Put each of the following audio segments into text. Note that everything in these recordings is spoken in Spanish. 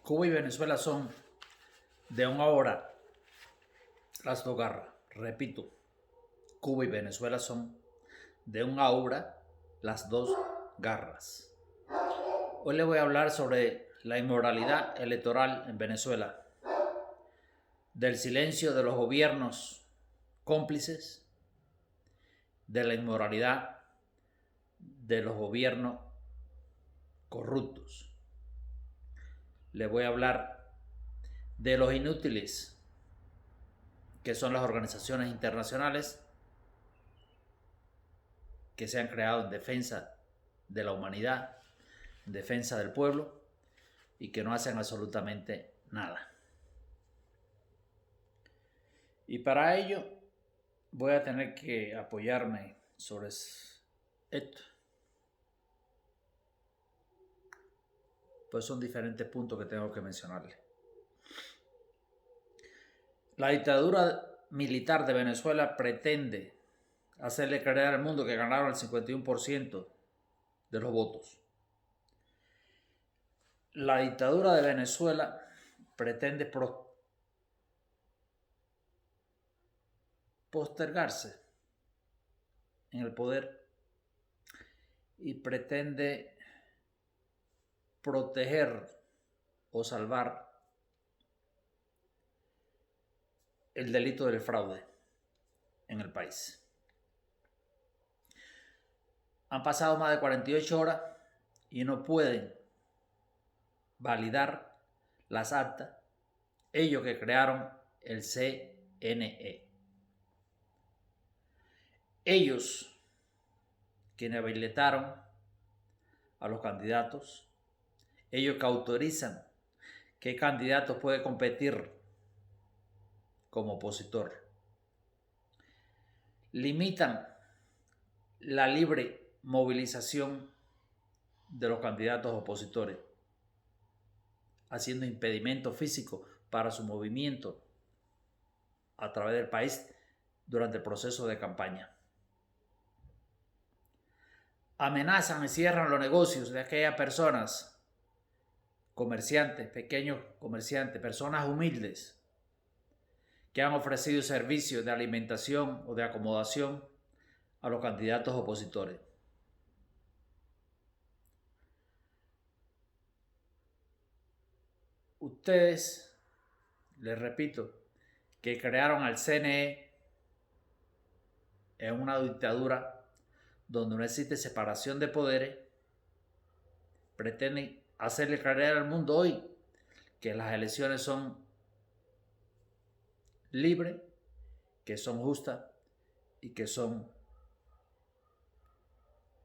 Cuba y Venezuela son de una hora las dos garras. Repito, Cuba y Venezuela son de una hora las dos garras. Hoy les voy a hablar sobre la inmoralidad electoral en Venezuela, del silencio de los gobiernos cómplices, de la inmoralidad de los gobiernos corruptos. Les voy a hablar de los inútiles que son las organizaciones internacionales que se han creado en defensa de la humanidad, en defensa del pueblo y que no hacen absolutamente nada. Y para ello voy a tener que apoyarme sobre esto. Pues son diferentes puntos que tengo que mencionarles. La dictadura militar de Venezuela pretende hacerle creer al mundo que ganaron el 51% de los votos. La dictadura de Venezuela pretende postergarse en el poder y pretende proteger o salvar el delito del fraude en el país. Han pasado más de 48 horas y no pueden validar las actas, ellos que crearon el CNE. Ellos quienes habilitaron a los candidatos, ellos que autorizan qué candidato puede competir como opositor. Limitan la libre movilización de los candidatos opositores, haciendo impedimento físico para su movimiento a través del país durante el proceso de campaña. Amenazan y cierran los negocios de aquellas personas, comerciantes, pequeños comerciantes, personas humildes que han ofrecido servicios de alimentación o de acomodación a los candidatos opositores. Ustedes, les repito, que crearon al CNE en una dictadura donde no existe separación de poderes, pretenden hacerle creer al mundo hoy que las elecciones son libres, que son justas y que son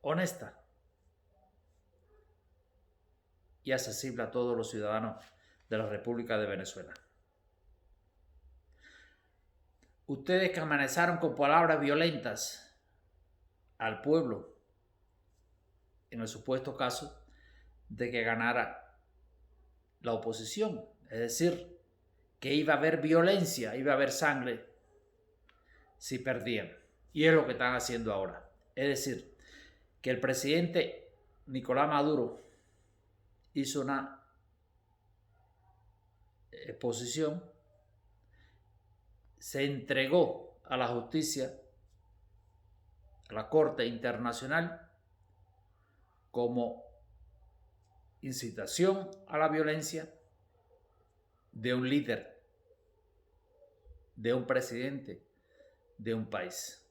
honestas y accesibles a todos los ciudadanos de la República de Venezuela. Ustedes que amenazaron con palabras violentas al pueblo en el supuesto caso de que ganara la oposición, es decir, que iba a haber violencia, iba a haber sangre si perdían. Y es lo que están haciendo ahora. Es decir, que el presidente Nicolás Maduro hizo una exposición, se entregó a la justicia, a la Corte Internacional, como incitación a la violencia de un líder, de un presidente de un país,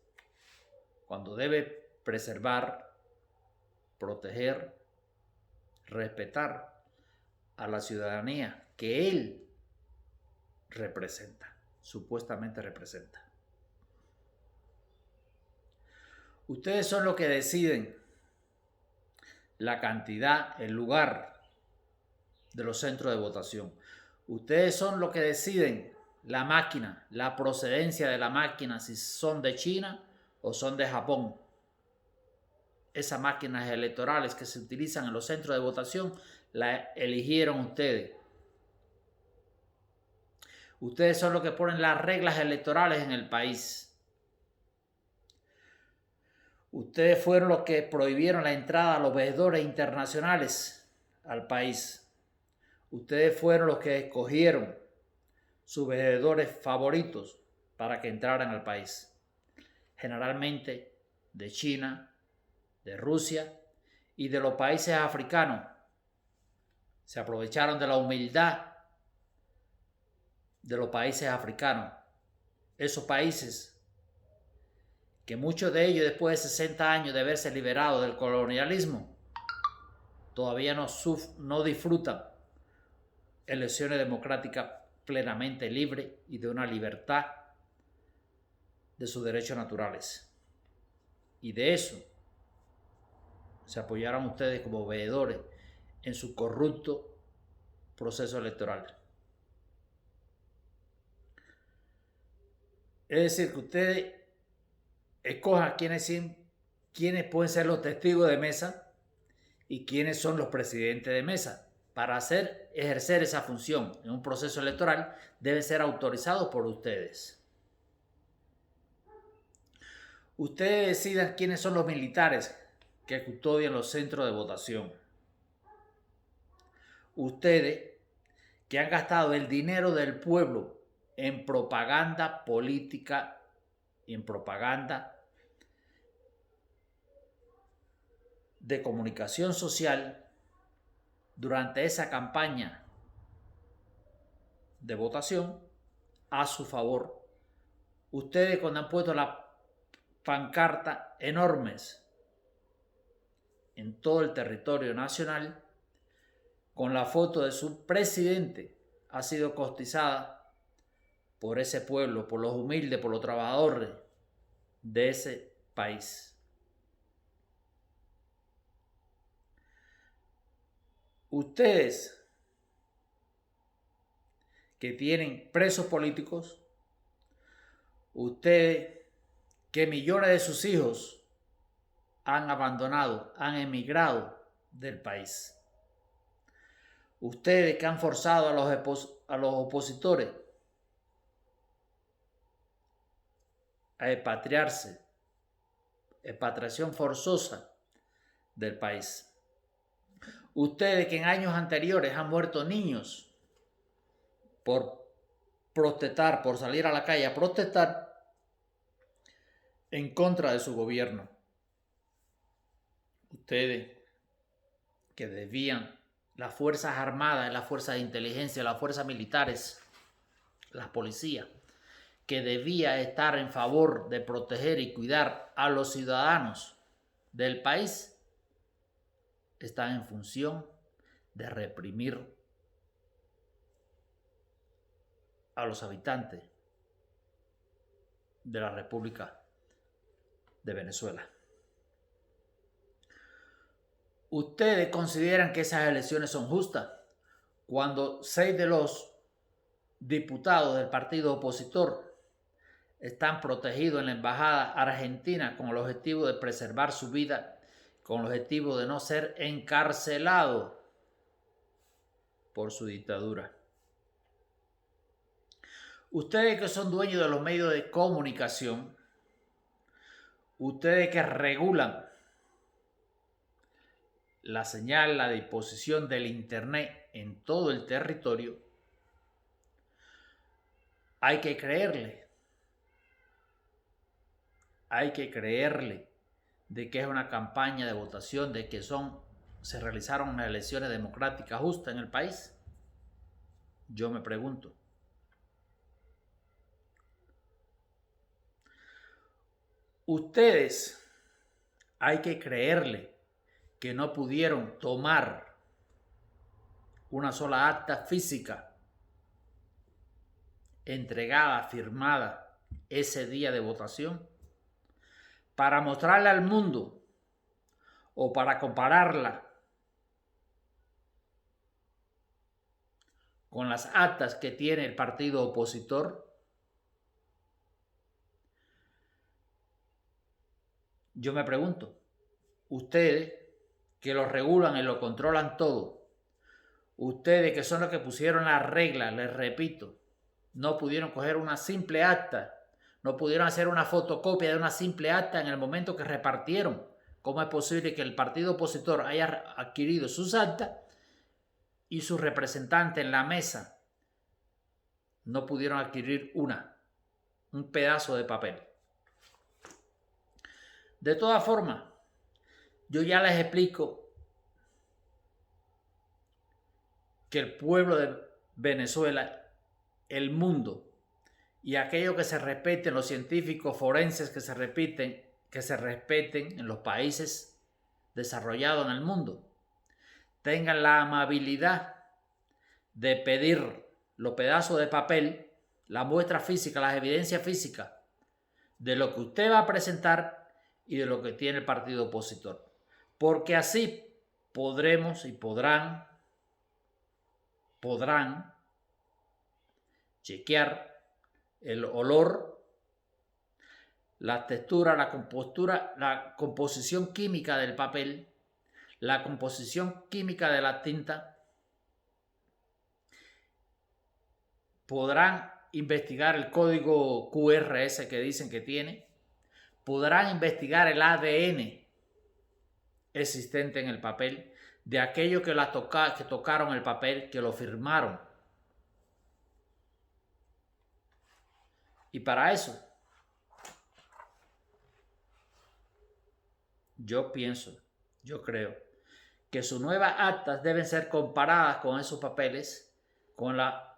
cuando debe preservar, proteger, respetar a la ciudadanía que él representa, supuestamente representa. Ustedes son los que deciden la cantidad, el lugar de los centros de votación. Ustedes son los que deciden la máquina, la procedencia de la máquina, si son de China o son de Japón. Esas máquinas electorales que se utilizan en los centros de votación las eligieron ustedes. Ustedes son los que ponen las reglas electorales en el país. Ustedes fueron los que prohibieron la entrada a los veedores internacionales al país. Ustedes fueron los que escogieron sus veedores favoritos para que entraran al país. Generalmente de China, de Rusia y de los países africanos. Se aprovecharon de la humildad de los países africanos. Esos países que muchos de ellos, después de 60 años de haberse liberado del colonialismo, todavía no disfrutan elecciones democráticas plenamente libres y de una libertad de sus derechos naturales. Y de eso se apoyaron ustedes como veedores en su corrupto proceso electoral. Es decir, que ustedes escojan quiénes pueden ser los testigos de mesa y quiénes son los presidentes de mesa. Para ejercer esa función en un proceso electoral deben ser autorizados por ustedes. Ustedes decidan quiénes son los militares que custodian los centros de votación. Ustedes que han gastado el dinero del pueblo en propaganda política y en propaganda de comunicación social durante esa campaña de votación a su favor. Ustedes cuando han puesto las pancartas enormes en todo el territorio nacional con la foto de su presidente, ha sido cotizada por ese pueblo, por los humildes, por los trabajadores de ese país. Ustedes que tienen presos políticos, ustedes que millones de sus hijos han abandonado, han emigrado del país, ustedes que han forzado a los opositores a expatriarse, expatriación forzosa del país. Ustedes que en años anteriores han muerto niños por protestar, por salir a la calle a protestar en contra de su gobierno. Ustedes que desvían las fuerzas armadas, las fuerzas de inteligencia, las fuerzas militares, las policías, que debía estar en favor de proteger y cuidar a los ciudadanos del país, están en función de reprimir a los habitantes de la República de Venezuela. ¿Ustedes consideran que esas elecciones son justas cuando 6 de los diputados del partido opositor están protegidos en la embajada argentina con el objetivo de preservar su vida, con el objetivo de no ser encarcelados por su dictadura? Ustedes que son dueños de los medios de comunicación, ustedes que regulan la señal, la disposición del internet en todo el territorio, hay que creerle de que es una campaña de votación, de que se realizaron unas elecciones democráticas justas en el país. Yo me pregunto. Ustedes hay que creerle que no pudieron tomar una sola acta física entregada, firmada ese día de votación, para mostrarla al mundo o para compararla con las actas que tiene el partido opositor. Yo me pregunto, ustedes que lo regulan y lo controlan todo, ustedes que son los que pusieron las reglas, les repito, no pudieron coger una simple acta, no pudieron hacer una fotocopia de una simple acta en el momento que repartieron. ¿Cómo es posible que el partido opositor haya adquirido sus actas y sus representantes en la mesa no pudieron adquirir un pedazo de papel. De todas formas, yo ya les explico que el pueblo de Venezuela, el mundo y aquello que se respeten, los científicos forenses que se respeten en los países desarrollados en el mundo, tengan la amabilidad de pedir los pedazos de papel, la muestra física, las evidencias físicas de lo que usted va a presentar y de lo que tiene el partido opositor. Porque así podremos y podrán chequear el olor, la textura, la compostura, la composición química del papel, la composición química de la tinta. Podrán investigar el código QRS que dicen que tiene. Podrán investigar el ADN existente en el papel de aquellos que tocaron el papel, que lo firmaron. Y para eso, yo creo que sus nuevas actas deben ser comparadas con esos papeles, con la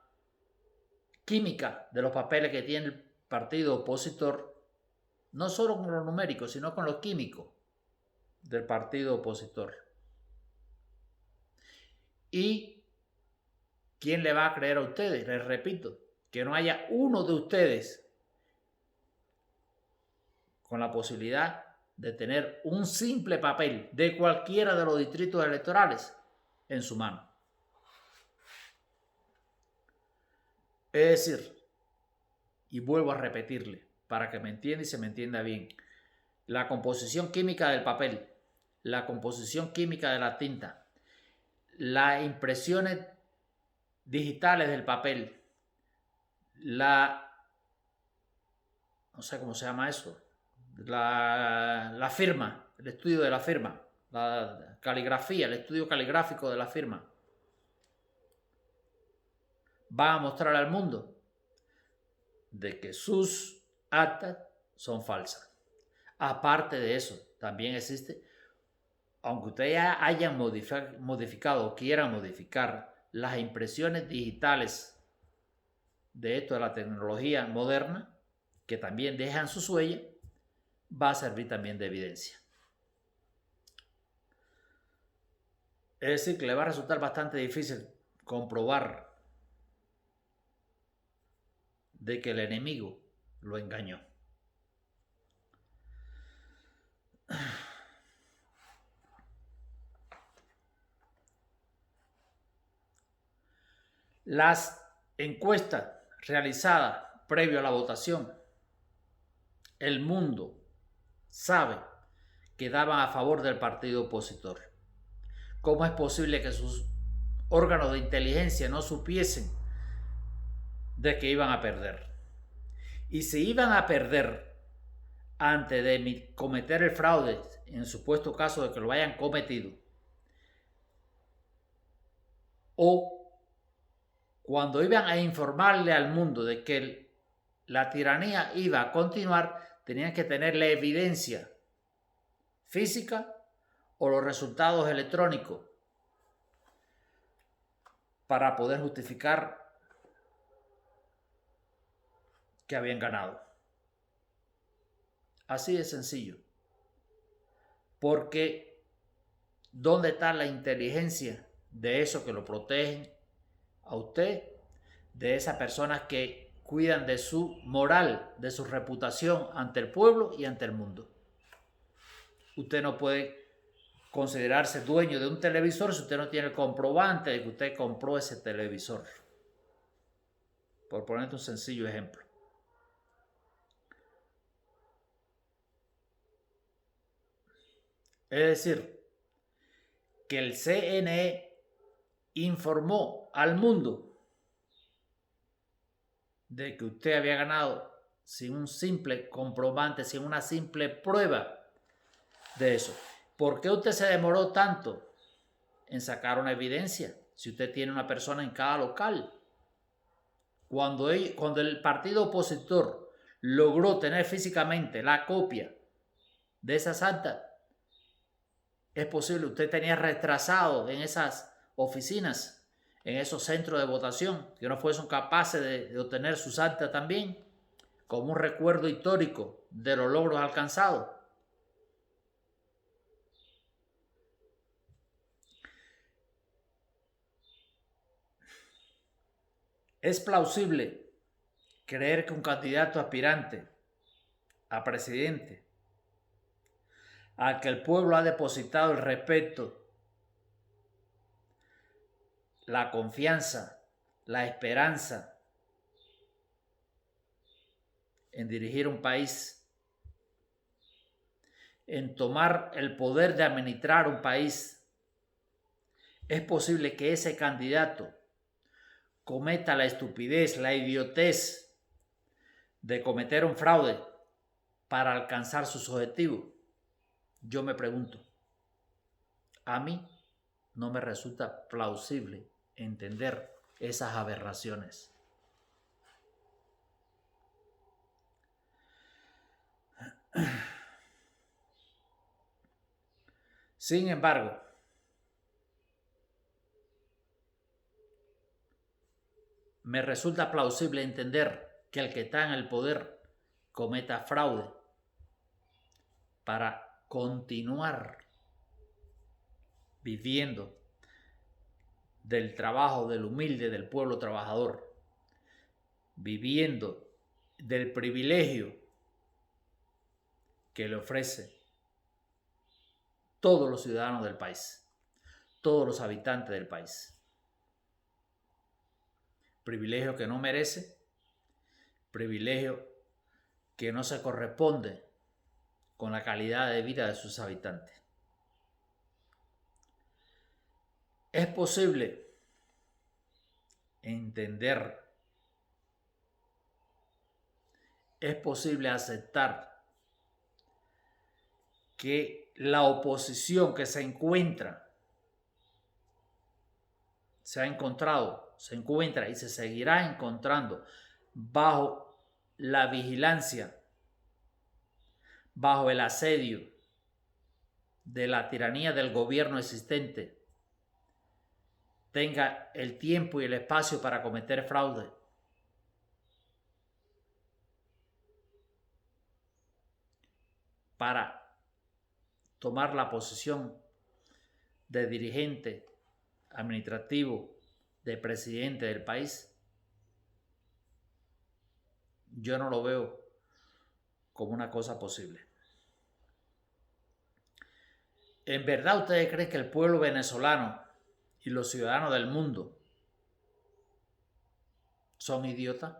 química de los papeles que tiene el partido opositor, no solo con los numéricos, sino con los químicos del partido opositor. ¿Y quién le va a creer a ustedes? Les repito, que no haya uno de ustedes con la posibilidad de tener un simple papel de cualquiera de los distritos electorales en su mano. Es decir, y vuelvo a repetirle para que me entienda y se me entienda bien, la composición química del papel, la composición química de la tinta, las impresiones digitales del papel, no sé cómo se llama eso, la firma, el estudio de la firma, la caligrafía, el estudio caligráfico de la firma, va a mostrar al mundo de que sus actas son falsas. Aparte de eso, también existe, aunque ustedes ya hayan modificado o quieran modificar las impresiones digitales de esto de la tecnología moderna, que también dejan su huella, va a servir también de evidencia. Es decir, que le va a resultar bastante difícil comprobar de que el enemigo lo engañó. Las encuestas realizadas previo a la votación, el mundo sabe que daban a favor del partido opositor. ¿Cómo es posible que sus órganos de inteligencia no supiesen de que iban a perder? Y si iban a perder antes de cometer el fraude, en supuesto caso de que lo hayan cometido, o cuando iban a informarle al mundo de que la tiranía iba a continuar, tenían que tener la evidencia física o los resultados electrónicos para poder justificar que habían ganado. Así de sencillo. Porque ¿dónde está la inteligencia de eso que lo protegen a usted? De esas personas que cuidan de su moral, de su reputación ante el pueblo y ante el mundo. Usted no puede considerarse dueño de un televisor si usted no tiene el comprobante de que usted compró ese televisor. Por ponerte un sencillo ejemplo. Es decir, que el CNE informó al mundo de que usted había ganado sin un simple comprobante, sin una simple prueba de eso. ¿Por qué usted se demoró tanto en sacar una evidencia? si usted tiene una persona en cada local. Cuando el partido opositor logró tener físicamente la copia de esas actas, es posible, usted tenía retrasado en esas oficinas, en esos centros de votación, que no fuesen capaces de obtener sus actas también, como un recuerdo histórico de los logros alcanzados. Es plausible creer que un candidato aspirante a presidente, al que el pueblo ha depositado el respeto, la confianza, la esperanza en dirigir un país, en tomar el poder de administrar un país, es posible que ese candidato cometa la estupidez, la idiotez de cometer un fraude para alcanzar sus objetivos. Yo me pregunto, a mí no me resulta plausible entender esas aberraciones. Sin embargo, me resulta plausible entender que el que está en el poder cometa fraude para continuar viviendo del trabajo del humilde, del pueblo trabajador, viviendo del privilegio que le ofrece todos los ciudadanos del país, todos los habitantes del país. Privilegio que no merece, privilegio que no se corresponde con la calidad de vida de sus habitantes. Es posible entender, es posible aceptar que la oposición que se encuentra, se encuentra y se seguirá encontrando bajo la vigilancia, bajo el asedio de la tiranía del gobierno existente, tenga el tiempo y el espacio para cometer fraude. Para tomar la posición de dirigente administrativo, de presidente del país, yo no lo veo como una cosa posible. ¿En verdad ustedes creen que el pueblo venezolano y los ciudadanos del mundo son idiotas?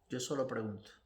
Yo solo pregunto.